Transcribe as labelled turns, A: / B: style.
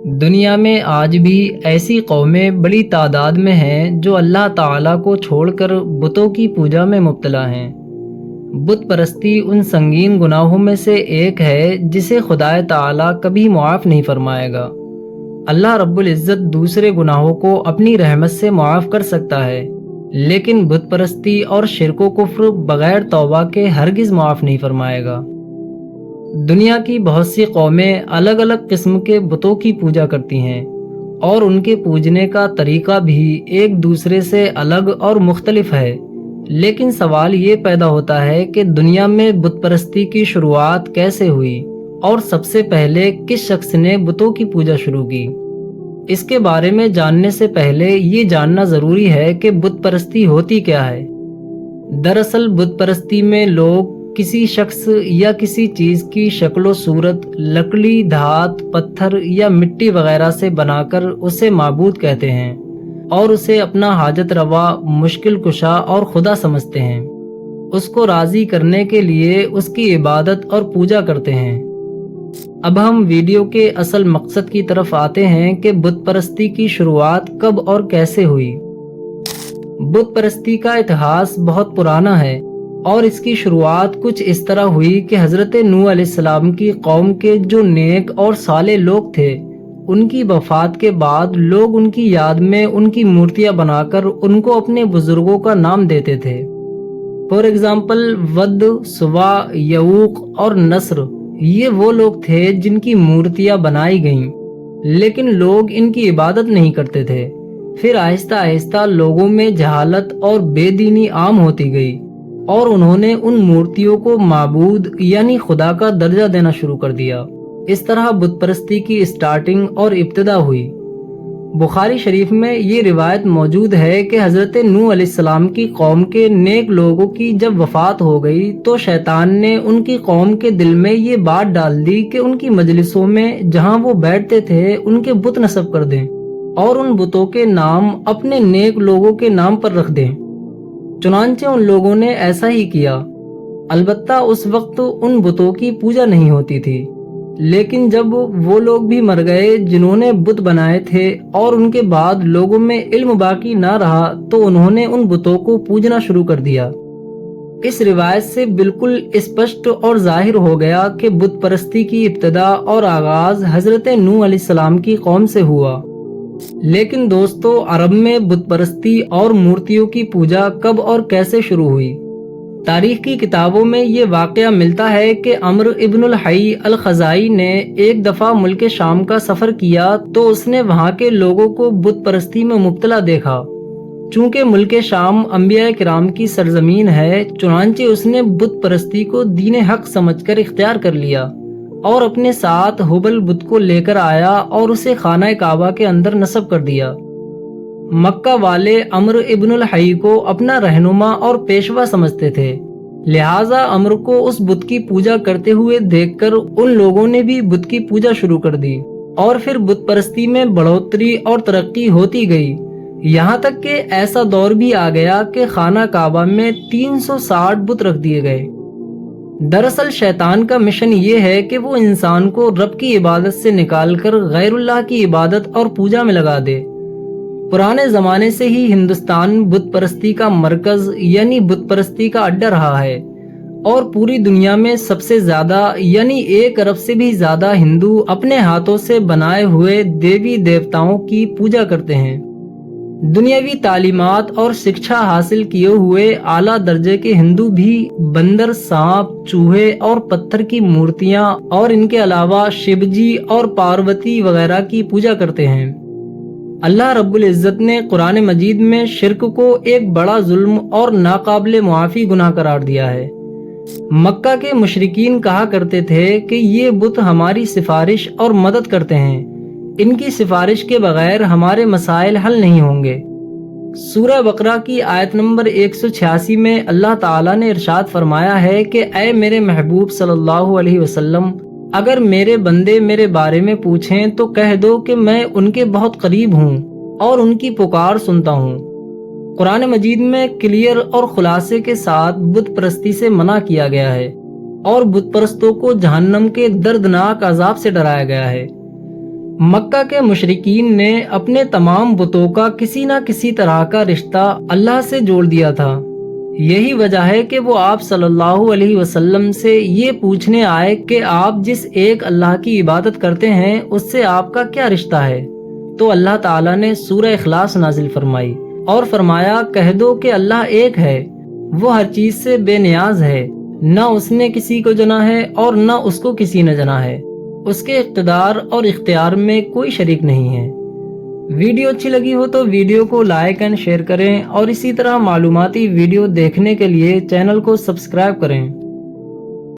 A: دنیا میں آج بھی ایسی قومیں بڑی تعداد میں ہیں جو اللہ تعالیٰ کو چھوڑ کر بتوں کی پوجا میں مبتلا ہیں۔ بت پرستی ان سنگین گناہوں میں سے ایک ہے جسے خدائے تعالیٰ کبھی معاف نہیں فرمائے گا۔ اللہ رب العزت دوسرے گناہوں کو اپنی رحمت سے معاف کر سکتا ہے، لیکن بت پرستی اور شرک و کفر بغیر توبہ کے ہرگز معاف نہیں فرمائے گا۔ دنیا کی بہت سی قومیں الگ الگ قسم کے بتوں کی پوجا کرتی ہیں، اور ان کے پوجنے کا طریقہ بھی ایک دوسرے سے الگ اور مختلف ہے۔ لیکن سوال یہ پیدا ہوتا ہے کہ دنیا میں بت پرستی کی شروعات کیسے ہوئی، اور سب سے پہلے کس شخص نے بتوں کی پوجا شروع کی؟ اس کے بارے میں جاننے سے پہلے یہ جاننا ضروری ہے کہ بت پرستی ہوتی کیا ہے۔ دراصل بت پرستی میں لوگ کسی شخص یا کسی چیز کی شکل و صورت لکڑی، دھات، پتھر یا مٹی وغیرہ سے بنا کر اسے معبود کہتے ہیں، اور اسے اپنا حاجت روا، مشکل کشا اور خدا سمجھتے ہیں۔ اس کو راضی کرنے کے لیے اس کی عبادت اور پوجا کرتے ہیں۔ اب ہم ویڈیو کے اصل مقصد کی طرف آتے ہیں کہ بت پرستی کی شروعات کب اور کیسے ہوئی۔ بت پرستی کا اتہاس بہت پرانا ہے، اور اس کی شروعات کچھ اس طرح ہوئی کہ حضرت نوح علیہ السلام کی قوم کے جو نیک اور صالح لوگ تھے، ان کی وفات کے بعد لوگ ان کی یاد میں ان کی مورتیاں بنا کر ان کو اپنے بزرگوں کا نام دیتے تھے۔ فور ایگزامپل ود، سوا، یعوق اور نصر، یہ وہ لوگ تھے جن کی مورتیاں بنائی گئیں، لیکن لوگ ان کی عبادت نہیں کرتے تھے۔ پھر آہستہ آہستہ لوگوں میں جہالت اور بے دینی عام ہوتی گئی، اور انہوں نے ان مورتیوں کو معبود یعنی خدا کا درجہ دینا شروع کر دیا۔ اس طرح بت پرستی کی اسٹارٹنگ اور ابتدا ہوئی۔ بخاری شریف میں یہ روایت موجود ہے کہ حضرت نوح علیہ السلام کی قوم کے نیک لوگوں کی جب وفات ہو گئی تو شیطان نے ان کی قوم کے دل میں یہ بات ڈال دی کہ ان کی مجلسوں میں جہاں وہ بیٹھتے تھے ان کے بت نصب کر دیں، اور ان بتوں کے نام اپنے نیک لوگوں کے نام پر رکھ دیں۔ چنانچہ ان لوگوں نے ایسا ہی کیا۔ البتہ اس وقت ان بتوں کی پوجا نہیں ہوتی تھی، لیکن جب وہ لوگ بھی مر گئے جنہوں نے بت بنائے تھے، اور ان کے بعد لوگوں میں علم باقی نہ رہا، تو انہوں نے ان بتوں کو پوجنا شروع کر دیا۔ اس روایت سے بالکل اسپشٹ اور ظاہر ہو گیا کہ بت پرستی کی ابتدا اور آغاز حضرت نوح علیہ السلام کی قوم سے ہوا۔ لیکن دوستو، عرب میں بت پرستی اور مورتیوں کی پوجا کب اور کیسے شروع ہوئی؟ تاریخ کی کتابوں میں یہ واقعہ ملتا ہے کہ عمرو ابن الحی الخزاعی نے ایک دفعہ ملک شام کا سفر کیا تو اس نے وہاں کے لوگوں کو بت پرستی میں مبتلا دیکھا۔ چونکہ ملک شام انبیاء کرام کی سرزمین ہے، چنانچہ اس نے بت پرستی کو دین حق سمجھ کر اختیار کر لیا، اور اپنے ساتھ ہبل بت کو لے کر آیا اور اسے خانہ کعبہ کے اندر نصب کر دیا۔ مکہ والے عمرو ابن الحی کو اپنا رہنما اور پیشوا سمجھتے تھے، لہٰذا عمرو کو اس بت کی پوجا کرتے ہوئے دیکھ کر ان لوگوں نے بھی بت کی پوجا شروع کر دی، اور پھر بت پرستی میں بڑھوتری اور ترقی ہوتی گئی، یہاں تک کہ ایسا دور بھی آ گیا کہ خانہ کعبہ میں 360 بت رکھ دیے گئے۔ دراصل شیطان کا مشن یہ ہے کہ وہ انسان کو رب کی عبادت سے نکال کر غیر اللہ کی عبادت اور پوجا میں لگا دے۔ پرانے زمانے سے ہی ہندوستان بت پرستی کا مرکز یعنی بت پرستی کا اڈا رہا ہے، اور پوری دنیا میں سب سے زیادہ یعنی 1 ارب سے بھی زیادہ ہندو اپنے ہاتھوں سے بنائے ہوئے دیوی دیوتاؤں کی پوجا کرتے ہیں۔ دنیاوی تعلیمات اور شکشا حاصل کیے ہوئے اعلیٰ درجے کے ہندو بھی بندر، سانپ، چوہے اور پتھر کی مورتیاں اور ان کے علاوہ شیو جی اور پاروتی وغیرہ کی پوجا کرتے ہیں۔ اللہ رب العزت نے قرآن مجید میں شرک کو ایک بڑا ظلم اور ناقابل معافی گناہ قرار دیا ہے۔ مکہ کے مشرکین کہا کرتے تھے کہ یہ بت ہماری سفارش اور مدد کرتے ہیں، ان کی سفارش کے بغیر ہمارے مسائل حل نہیں ہوں گے۔ سورہ بقرہ کی آیت نمبر 186 میں اللہ تعالیٰ نے ارشاد فرمایا ہے کہ اے میرے محبوب صلی اللہ علیہ وسلم، اگر میرے بندے میرے بارے میں پوچھیں تو کہہ دو کہ میں ان کے بہت قریب ہوں اور ان کی پکار سنتا ہوں۔ قرآن مجید میں کلیئر اور خلاصے کے ساتھ بت پرستی سے منع کیا گیا ہے، اور بت پرستوں کو جہنم کے دردناک عذاب سے ڈرایا گیا ہے۔ مکہ کے مشرکین نے اپنے تمام بتوں کا کسی نہ کسی طرح کا رشتہ اللہ سے جوڑ دیا تھا۔ یہی وجہ ہے کہ وہ آپ صلی اللہ علیہ وسلم سے یہ پوچھنے آئے کہ آپ جس ایک اللہ کی عبادت کرتے ہیں اس سے آپ کا کیا رشتہ ہے؟ تو اللہ تعالیٰ نے سورہ اخلاص نازل فرمائی اور فرمایا، کہہ دو کہ اللہ ایک ہے، وہ ہر چیز سے بے نیاز ہے، نہ اس نے کسی کو جنا ہے اور نہ اس کو کسی نے جنا ہے، اس کے اقتدار اور اختیار میں کوئی شریک نہیں ہے۔ ویڈیو اچھی لگی ہو تو ویڈیو کو لائک اینڈ شیئر کریں، اور اسی طرح معلوماتی ویڈیو دیکھنے کے لیے چینل کو سبسکرائب کریں۔